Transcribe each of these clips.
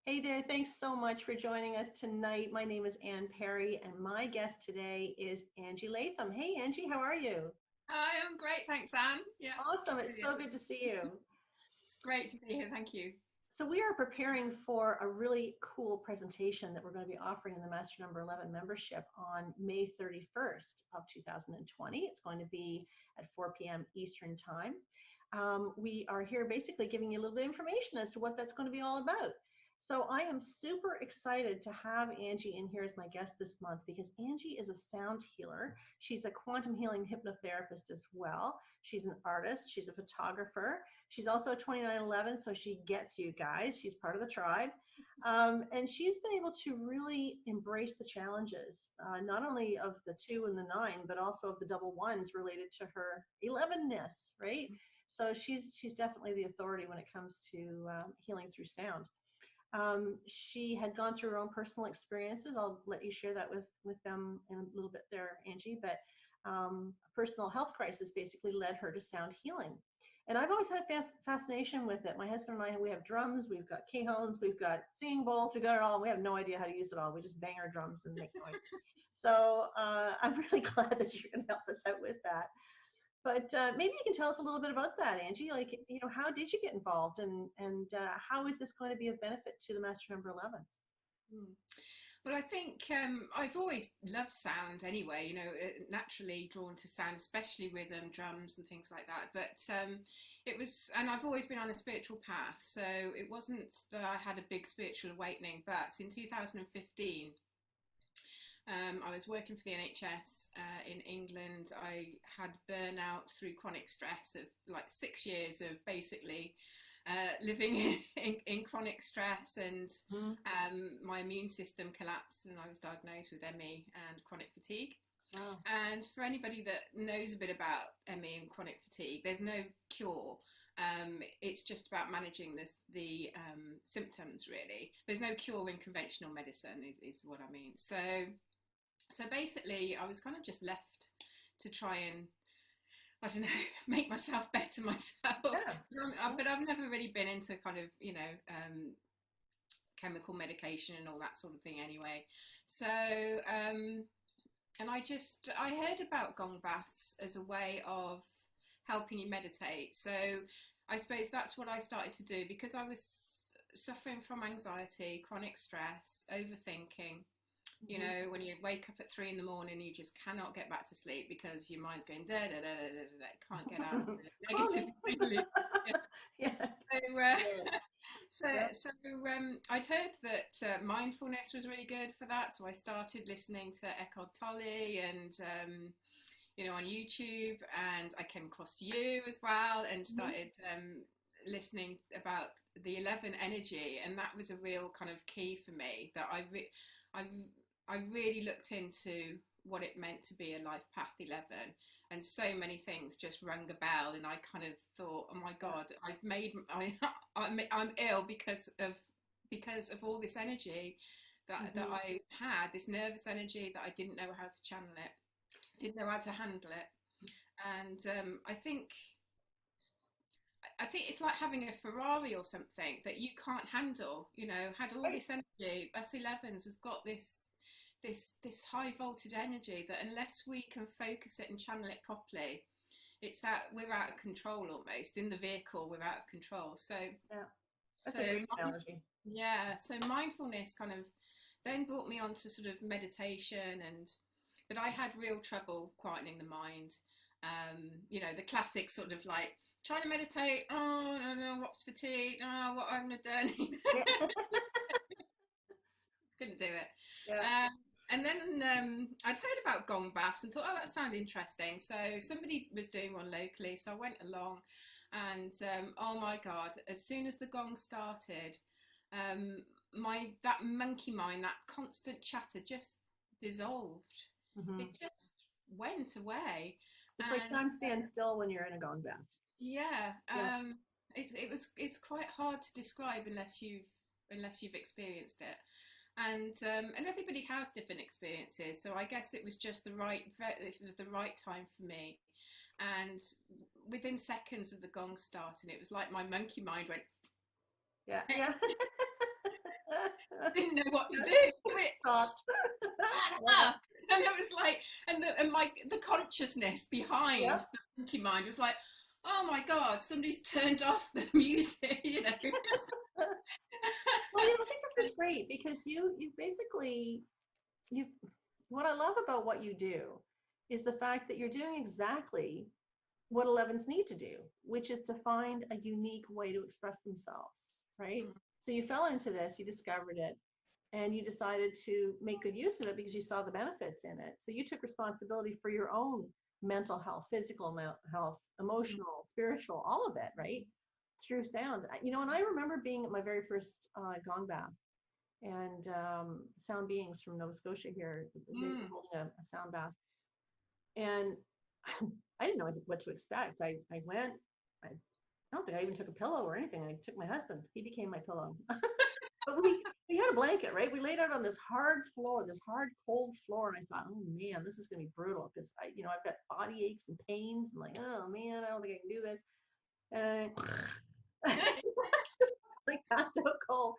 Hey there, thanks so much for joining us tonight. My name is Ann Perry, and my guest today is Angie Latham. Hey, Angie, how are you? Hi, I'm great, thanks, Anne. Yeah, Awesome, it's brilliant. so good to see you. It's great to be here. Thank you. So, we are preparing for a really cool presentation that we're going to be offering in the Master Number 11 membership on May 31st of 2020. It's going to be at 4 p.m. Eastern Time. We are here basically giving you a little bit of information as to what that's going to be all about. So I am super excited to have Angie in here as my guest this month because Angie is a sound healer. She's a quantum healing hypnotherapist as well. She's an artist. She's a photographer. She's also a 2911, so she gets you guys. She's part of the tribe. And she's been able to really embrace the challenges, not only of the 2 and the 9, but also of the double ones related to her 11ness, right? So she's definitely the authority when it comes to healing through sound. She had gone through her own personal experiences. I'll let you share that with them in a little bit there, Angie. But a personal health crisis basically led her to sound healing. And I've always had a fascination with it. My husband and I, we have drums, we've got cajones, we've got singing bowls, we've got it all. And we have no idea how to use it all. We just bang our drums and make noise. So I'm really glad that you're going to help us out with that. But maybe you can tell us a little bit about that, Angie. Like, how did you get involved, and how is this going to be of benefit to the Master Number 11s? Mm. Well, I think I've always loved sound anyway, naturally drawn to sound, especially with drums and things like that. But it was, and I've always been on a spiritual path. So it wasn't that I had a big spiritual awakening, but in 2015, I was working for the NHS in England. I had burnout through chronic stress of like 6 years of basically living in chronic stress, and my immune system collapsed, and I was diagnosed with ME and chronic fatigue. Wow. And for anybody that knows a bit about ME and chronic fatigue, there's no cure. It's just about managing the symptoms, really. There's no cure in conventional medicine, is what I mean. So basically, I was kind of just left to try and, I don't know, make myself better myself. Yeah. But I've never really been into kind of, chemical medication and all that sort of thing anyway. So, and I heard about gong baths as a way of helping you meditate. So I suppose that's what I started to do because I was suffering from anxiety, chronic stress, overthinking. When you wake up at 3 in the morning, you just cannot get back to sleep because your mind's going da da da da da da, can't get out of the negative feeling. Yeah. I'd heard that mindfulness was really good for that, so I started listening to Eckhart Tolle and on YouTube, and I came across you as well and started listening about the 11 energy, and that was a real kind of key for me that I really looked into what it meant to be a life path 11, and so many things just rang a bell, and I kind of thought, oh my God, I'm ill because of all this energy that I had, this nervous energy that I didn't know how to channel it, didn't know how to handle it. And I think it's like having a Ferrari or something that you can't handle, had all this energy. Us 11s have got this high voltage energy that unless we can focus it and channel it properly, we're out of control almost. In the vehicle, we're out of control. So Yeah. That's a great analogy. Yeah, so mindfulness kind of then brought me on to sort of meditation, but I had real trouble quietening the mind. The classic sort of like trying to meditate. Oh, I don't know what's fatigue. Oh, what I'm gonna do. Yeah. Couldn't do it. Yeah. And then I'd heard about gong baths and thought, oh, that sounded interesting. So somebody was doing one locally, so I went along, and oh my God, as soon as the gong started, that monkey mind, that constant chatter, just dissolved. It just went away. It's like time stands still when you're in a gong bath. Yeah, Yeah. it's quite hard to describe unless you've experienced it. And everybody has different experiences, so I guess it was just the right time for me. And within seconds of the gong starting, it was like my monkey mind went, Yeah. Yeah. Didn't know what to do. So Stopped. and it was like, the consciousness behind Yeah. the monkey mind was like, oh my God, somebody's turned off the music, you know. Well, I think this is great because you basically you what I love about what you do is the fact that you're doing exactly what 11s need to do, which is to find a unique way to express themselves, right? So you fell into this, you discovered it, and you decided to make good use of it because you saw the benefits in it. So you took responsibility for your own mental health, physical health, emotional, spiritual, all of it, right? Through sound. And I remember being at my very first gong bath, and sound beings from Nova Scotia here, they were holding a sound bath. And I didn't know what to expect. I went, I don't think I even took a pillow or anything. I took my husband. He became my pillow. But we had a blanket, right? We laid out on this hard floor, this hard, cold floor. And I thought, oh man, this is going to be brutal because I've got body aches and pains. And like, oh man, I don't think I can do this. And I just like passed out cold.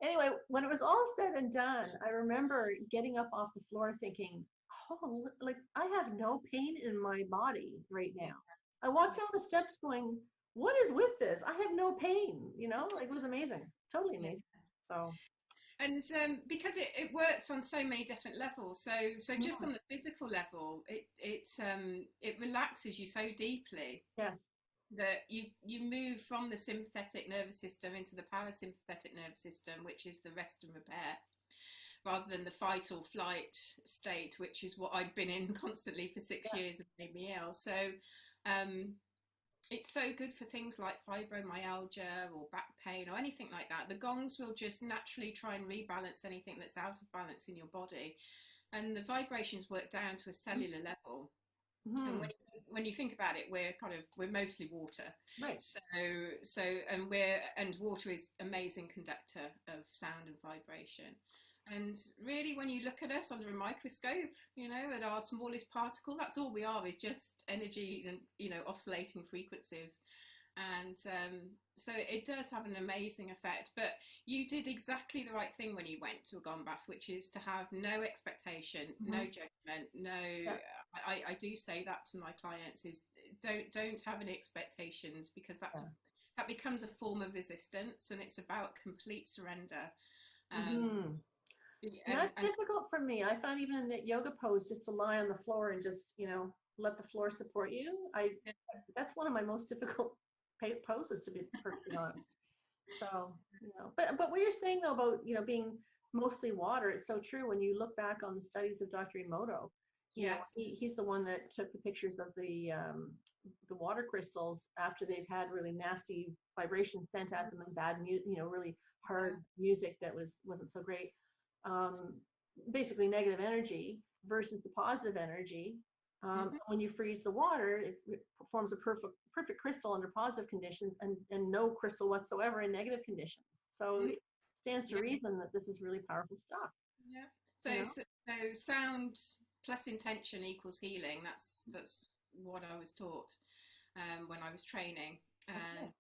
Anyway, when it was all said and done, I remember getting up off the floor thinking, oh, like I have no pain in my body right now. I walked down the steps going, what is with this? I have no pain, like it was amazing, totally amazing. So, and because it works on so many different levels. So just on the physical level, it relaxes you so deeply. Yes. That you move from the sympathetic nervous system into the parasympathetic nervous system, which is the rest and repair, rather than the fight or flight state, which is what I'd been in constantly for 6 years and made me ill. So it's so good for things like fibromyalgia or back pain or anything like that. The gongs will just naturally try and rebalance anything that's out of balance in your body. And the vibrations work down to a cellular level. And when you think about it, we're mostly water, right? And water is amazing conductor of sound and vibration. And really, when you look at us under a microscope, at our smallest particle, that's all we are, is just energy and oscillating frequencies. And so it does have an amazing effect. But you did exactly the right thing when you went to a gong bath, which is to have no expectation, no judgment, no. Yeah. I do say that to my clients: is don't have any expectations, because that becomes a form of resistance, and it's about complete surrender. And that's difficult for me. I found even in that yoga pose, just to lie on the floor and just let the floor support you. That's one of my most difficult poses, to be perfectly honest. So but what you're saying though about being mostly water, it's so true. When you look back on the studies of Dr. Emoto, he's the one that took the pictures of the water crystals after they've had really nasty vibrations sent at them and bad really hard music that wasn't so great. Basically negative energy versus the positive energy. When you freeze the water, it forms a perfect crystal under positive conditions, and no crystal whatsoever in negative conditions. So it stands to reason that this is really powerful stuff. Yeah. So sound plus intention equals healing. That's what I was taught when I was training. And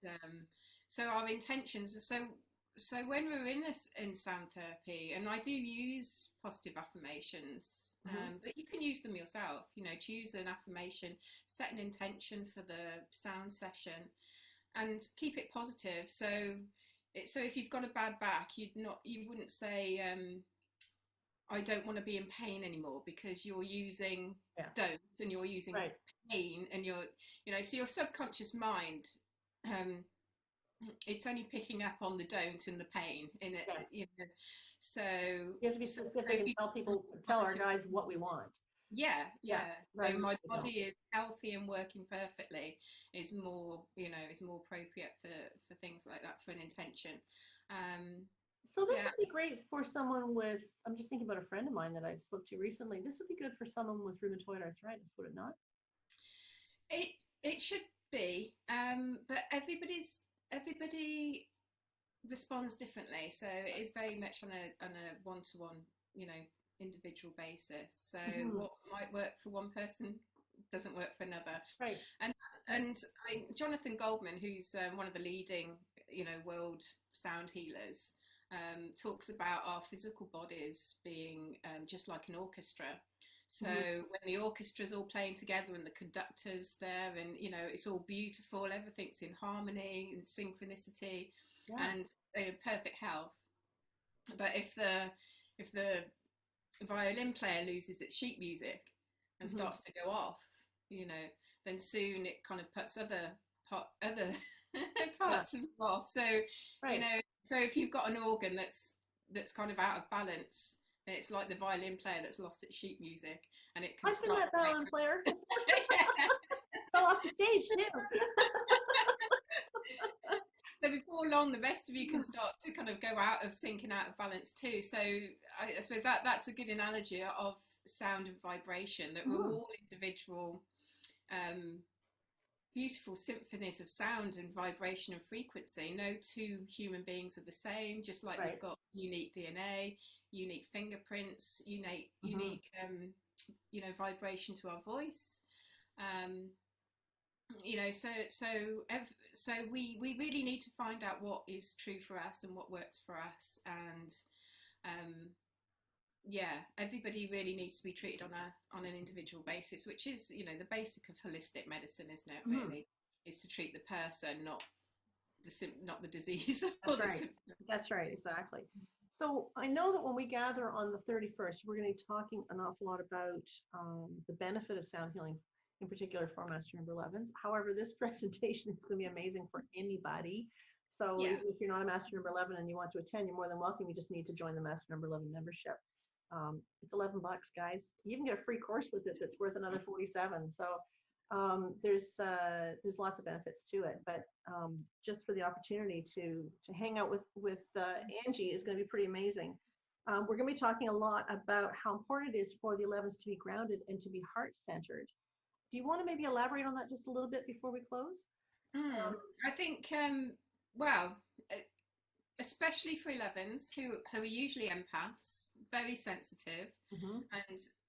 so our intentions. So when we're in sound therapy, and I do use positive affirmations, but you can use them yourself. Choose an affirmation, set an intention for the sound session, and keep it positive. So if you've got a bad back, you wouldn't say I don't want to be in pain anymore, because you're using don't, and you're using pain, and so your subconscious mind. It's only picking up on the don't and the pain in it. So you have to be specific and tell our guides what we want. Right. So my body is healthy and working perfectly is more appropriate for things like that, for an intention. So this would be great for someone with, I'm just thinking about a friend of mine that I spoke to recently. This would be good for someone with rheumatoid arthritis, would it not? It should be, but everybody responds differently, so it is very much on a one-to-one individual basis. So what might work for one person doesn't work for another, right? And Jonathan Goldman, who's one of the leading world sound healers, talks about our physical bodies being just like an orchestra. So when the orchestra's all playing together and the conductor's there, and you know, it's all beautiful, everything's in harmony and synchronicity and perfect health. But if the violin player loses its sheet music and starts to go off, you know, then soon it kind of puts other parts off. So you know, so if you've got an organ that's kind of out of balance, it's like the violin player that's lost its sheet music, and it can I've been that violin player. Fell off the stage too. So before long, the rest of you can start to kind of go out of sync and out of balance too. So I suppose that's a good analogy of sound and vibration, that we're all individual, beautiful symphonies of sound and vibration and frequency. No two human beings are the same, just like we've got unique DNA, unique fingerprints, unique you know, vibration to our voice. You know, so we really need to find out what is true for us and what works for us, and everybody really needs to be treated on an individual basis, which is, you know, the basic of holistic medicine, isn't it? Really, is to treat the person, not the disease. That's right. That's right, exactly. So I know that when we gather on the 31st, we're going to be talking an awful lot about the benefit of sound healing, in particular for Master Number 11s. However, this presentation is going to be amazing for anybody. So if you're not a Master Number 11 and you want to attend, you're more than welcome. You just need to join the Master Number 11 membership. It's $11, guys. You even get a free course with it that's worth another 47. So there's lots of benefits to it. But just for the opportunity to hang out with Angie is going to be pretty amazing. We're going to be talking a lot about how important it is for the 11s to be grounded and to be heart-centered. Do you want to maybe elaborate on that just a little bit before we close? I think, well, especially for 11s who are usually empaths, very sensitive,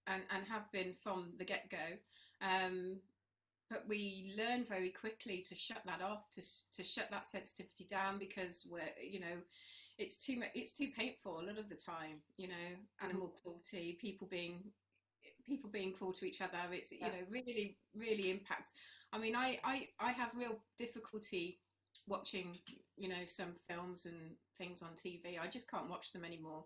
and have been from the get-go. But we learn very quickly to shut that off, to shut that sensitivity down, because it's too painful a lot of the time. You know, animal cruelty, people being cruel to each other. It's you know, really, really impacts. I mean, I have real difficulty watching, you know, some films and things on TV. I just can't watch them anymore.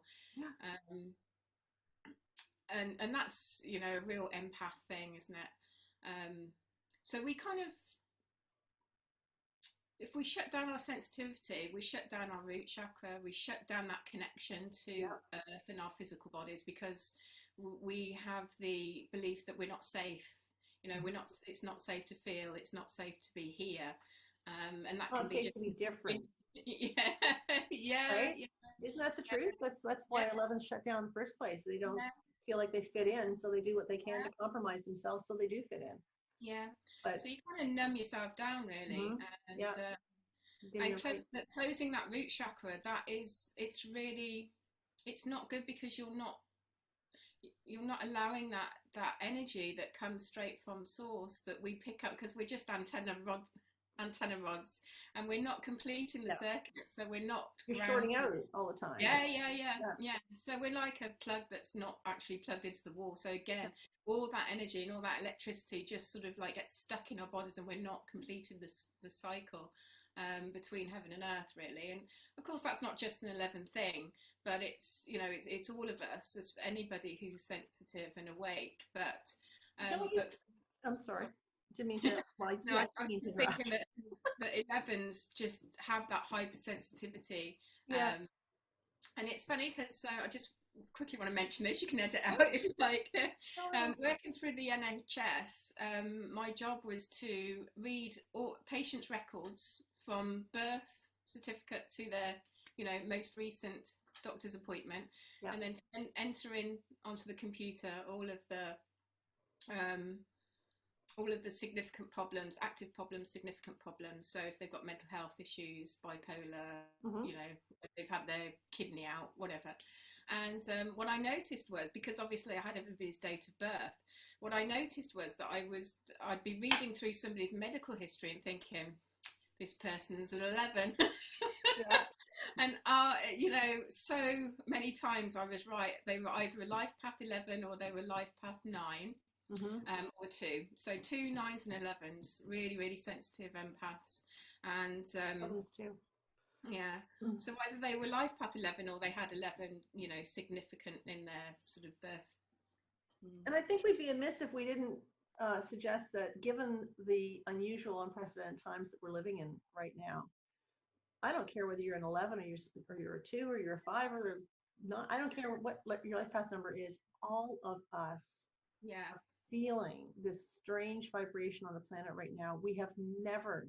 And that's, you know, a real empath thing, isn't it? So we kind of, if we shut down our sensitivity, we shut down our root chakra, we shut down that connection to Earth and our physical bodies, because we have the belief that we're not safe. You know, it's not safe to feel, it's not safe to be here. And that can be safe to be different. Yeah. Isn't that the truth? That's why 11s shut down in the first place. They don't feel like they fit in, so they do what they can to compromise themselves so they do fit in. But, so you kind of numb yourself down, really. And closing that root chakra, it's not good, because you're not allowing that energy that comes straight from source that we pick up, because we're just antenna rods, and we're not completing the circuit, so we're not shorting out all the time. So we're like a plug that's not actually plugged into the wall. So again, all that energy and all that electricity just sort of like gets stuck in our bodies, and we're not completing the cycle between heaven and earth, really. And of course, that's not just an 11 thing, but it's, you know, it's all of us, as anybody who's sensitive and awake. But I'm sorry. Didn't mean to. Well, no, I was thinking that 11s just have that hypersensitivity. And it's funny, because I just quickly want to mention this. You can edit out if you like. Working through the NHS, my job was to read all patients' records from birth certificate to their, you know, most recent doctor's appointment, and then to enter in onto the computer all of the significant problems, active problems, significant problems. So if they've got mental health issues, bipolar, you know, they've had their kidney out, whatever. And what I noticed was, because obviously I had everybody's date of birth, what I noticed was that I'd be reading through somebody's medical history and thinking, this person's an 11. And you know, so many times I was right. They were either a life path 11 or they were life path 9, or 2. So 2, 9s, and 11s, really, really sensitive empaths. And Others too. yeah, Mm. so whether they were life path 11 or they had 11, you know, significant in their sort of birth. And I think we'd be amiss if we didn't suggest that, given the unusual, unprecedented times that we're living in right now, I don't care whether you're an 11 or you're a 2 or you're a 5 or not. I don't care what your life path number is. All of us Yeah, are feeling this strange vibration on the planet right now. We have never,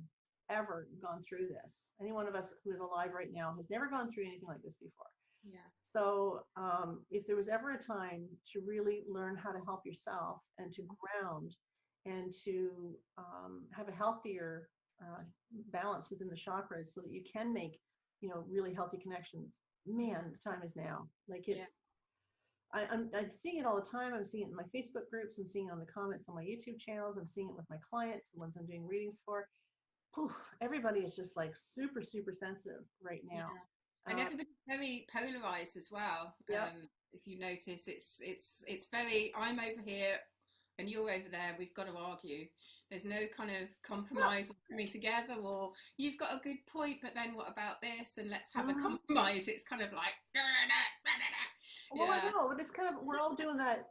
ever gone through this. Any one of us who is alive right now has never gone through anything like this before. yeah, So if there was ever a time to really learn how to help yourself and to ground and to have a healthier balance within the chakras so that you can make, really healthy connections, man, the time is now. Like yeah, I'm seeing it all the time. I'm seeing it in my Facebook groups. I'm seeing it on the comments on my YouTube channels. I'm seeing it with my clients, the ones I'm doing readings for. Whew, everybody is just like super, super sensitive right yeah. now. And everybody's very polarized as well. Yep. If you notice, it's very, I'm over here and you're over there. We've got to argue. There's no kind of compromise or coming together, or you've got a good point, but then what about this? And let's have a compromise. It's kind of like, Well, I know, but it's kind of, we're all doing that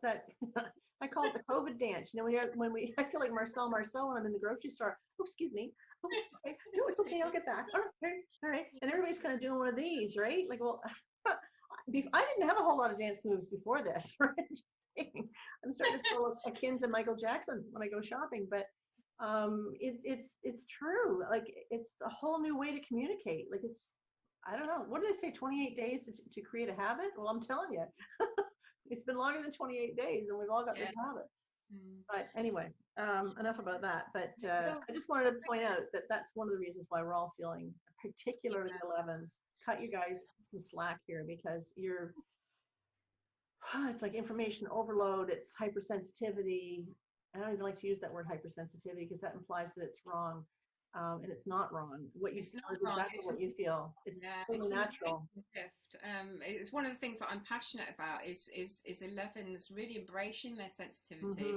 I call it the COVID dance. I feel like Marcel Marceau when I'm in the grocery store. Oh, excuse me. Oh, okay. No, it's okay. I'll get back. All right. All right. And everybody's kind of doing one of these, right? Like, well, I didn't have a whole lot of dance moves before this, right? Just saying. I'm starting to feel akin to Michael Jackson when I go shopping, but it's true. Like, it's a whole new way to communicate. Like, I don't know. What do they say? 28 days to create a habit? Well, I'm telling you, it's been longer than 28 days, and we've all got this habit. But anyway, enough about that. But I just wanted to point out that that's one of the reasons why we're all feeling, particularly 11s. Cut you guys some slack here, because it's like information overload. It's hypersensitivity. I don't even like to use that word hypersensitivity because that implies that it's wrong. And it's not wrong. What you feel is exactly what you feel. It's totally natural. Gift. It's one of the things that I'm passionate about is 11s really embracing their sensitivity.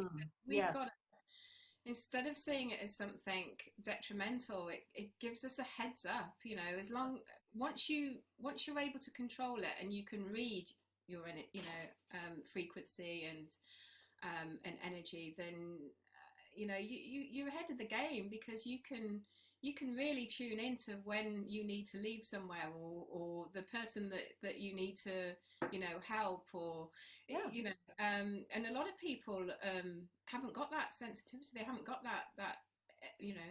We've got to, instead of seeing it as something detrimental, it gives us a heads up. Once you're able to control it and you can read your frequency and energy, then you're ahead of the game, because you can really tune into when you need to leave somewhere, or the person that you need to help, or and a lot of people haven't got that sensitivity. They haven't got that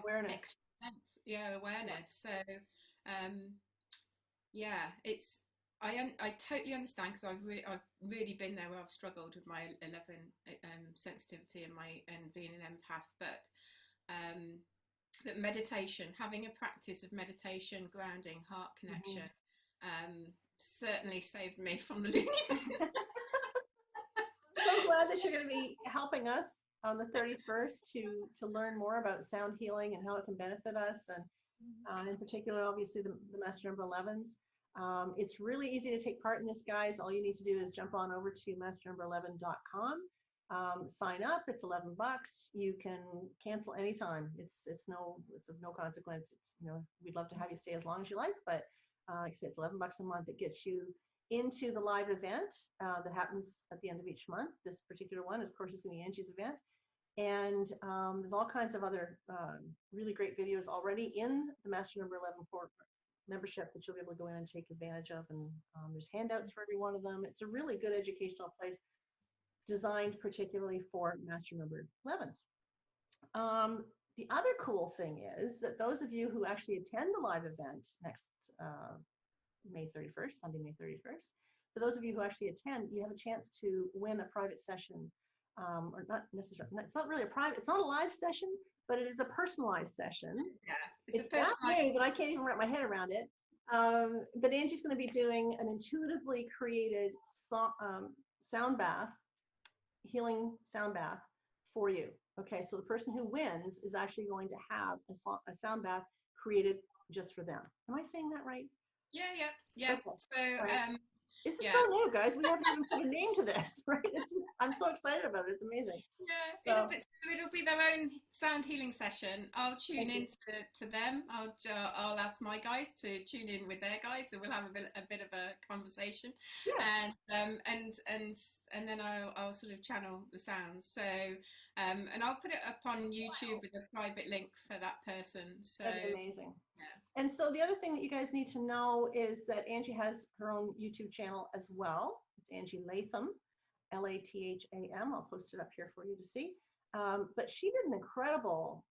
awareness. Awareness. So it's I totally understand, because I've really been there where I've struggled with my 11 sensitivity and being an empath, but meditation, having a practice of meditation, grounding, heart connection, certainly saved me from the loony bin. So glad that you're going to be helping us on the 31st to learn more about sound healing and how it can benefit us, and in particular, obviously, the master number 11s. It's really easy to take part in this, guys. All you need to do is jump on over to masternumber11.com, sign up. It's $11. You can cancel anytime. It's of no consequence. We'd love to have you stay as long as you like, but like I said, it's $11 a month. It gets you into the live event that happens at the end of each month. This particular one, of course, is going to be Angie's event. And there's all kinds of other really great videos already in the Master Number 11 membership that you'll be able to go in and take advantage of. And there's handouts for every one of them. It's a really good educational place designed particularly for Master Number 11s. The other cool thing is that those of you who actually attend the live event next May 31st, Sunday, May 31st, for those of you who actually attend, you have a chance to win a private session, or not necessarily, it's not really it's not a live session, but it is a personalized session. Yeah, it's that way that I can't even wrap my head around it. But Angie's going to be doing an intuitively created sound bath, healing sound bath for you. Okay, so the person who wins is actually going to have a sound bath created just for them. Am I saying that right? Yeah. Okay. So, Right. This is yeah. so new, guys. We haven't even put a name to this, right? I'm so excited about it. It's amazing. Yeah, So it'll be their own sound healing session. I'll tune thank you. in to them. I'll ask my guys to tune in with their guides, and we'll have a bit of a conversation, Yeah, and then I'll sort of channel the sounds. So and I'll put it up on YouTube with a private link for that person. So that'd be amazing. yeah. And so the other thing that you guys need to know is that Angie has her own YouTube channel as well. It's Angie Latham, Latham. I'll post it up here for you to see. But she did an incredible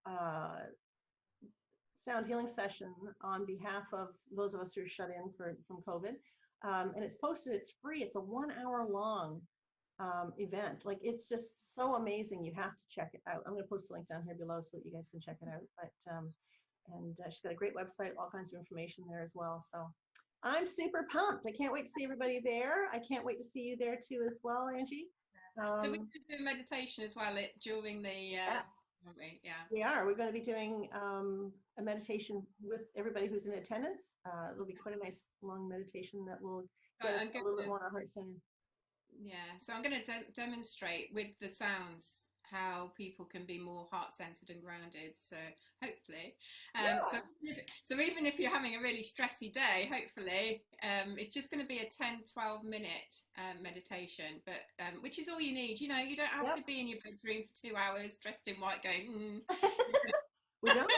sound healing session on behalf of those of us who are shut in from COVID. And it's posted, it's free. It's a 1 hour long event. Like, it's just so amazing. You have to check it out. I'm going to post the link down here below so that you guys can check it out. But she's got a great website, all kinds of information there as well. So I'm super pumped. I can't wait to see everybody there. I can't wait to see you there too as well, Angie. So we should do meditation as well during the Yes, aren't we? Yeah. we are. We're going to be doing a meditation with everybody who's in attendance. It'll be quite a nice long meditation that will get us a little bit more in our heart center. Yeah, so I'm going to demonstrate with the sounds how people can be more heart-centered and grounded. So hopefully, Yeah. so even if you're having a really stressy day, hopefully it's just going to be a 10-12 minute meditation, but which is all you need. You know, you don't have to be in your bedroom for 2 hours dressed in white going. We don't.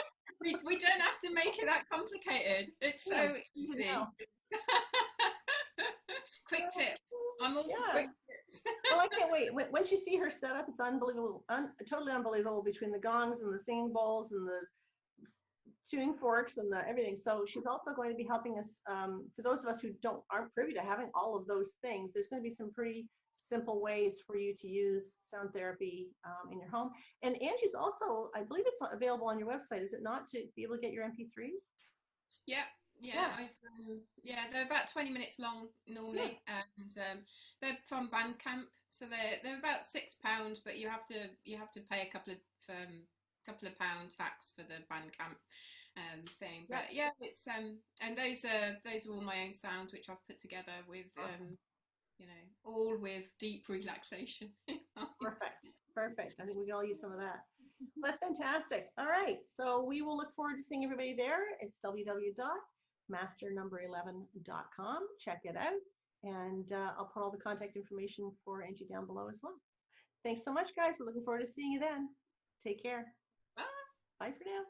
we don't have to make it that complicated. It's so easy. Quick tip. I'm all for quick tips. Well, I can't wait. Once you see her setup, it's unbelievable, totally unbelievable, between the gongs and the singing bowls and the tuning forks and the everything. So she's also going to be helping us, for those of us who aren't privy to having all of those things. There's going to be some pretty simple ways for you to use sound therapy in your home. And Angie's also, I believe it's available on your website, is it not, to be able to get your MP3s? Yeah, they're about 20 minutes long normally, and they're from Bandcamp, so they're about £6, but you have to pay a couple of pound tax for the Bandcamp thing. But yeah, it's and those are all my own sounds which I've put together with awesome. You know, all with deep relaxation. Perfect. I think we can all use some of that. That's fantastic. All right, so we will look forward to seeing everybody there. It's www.masternumber11.com. Check it out, and I'll put all the contact information for Angie down below as well. Thanks so much, guys. We're looking forward to seeing you then. Take care. Bye. Bye for now.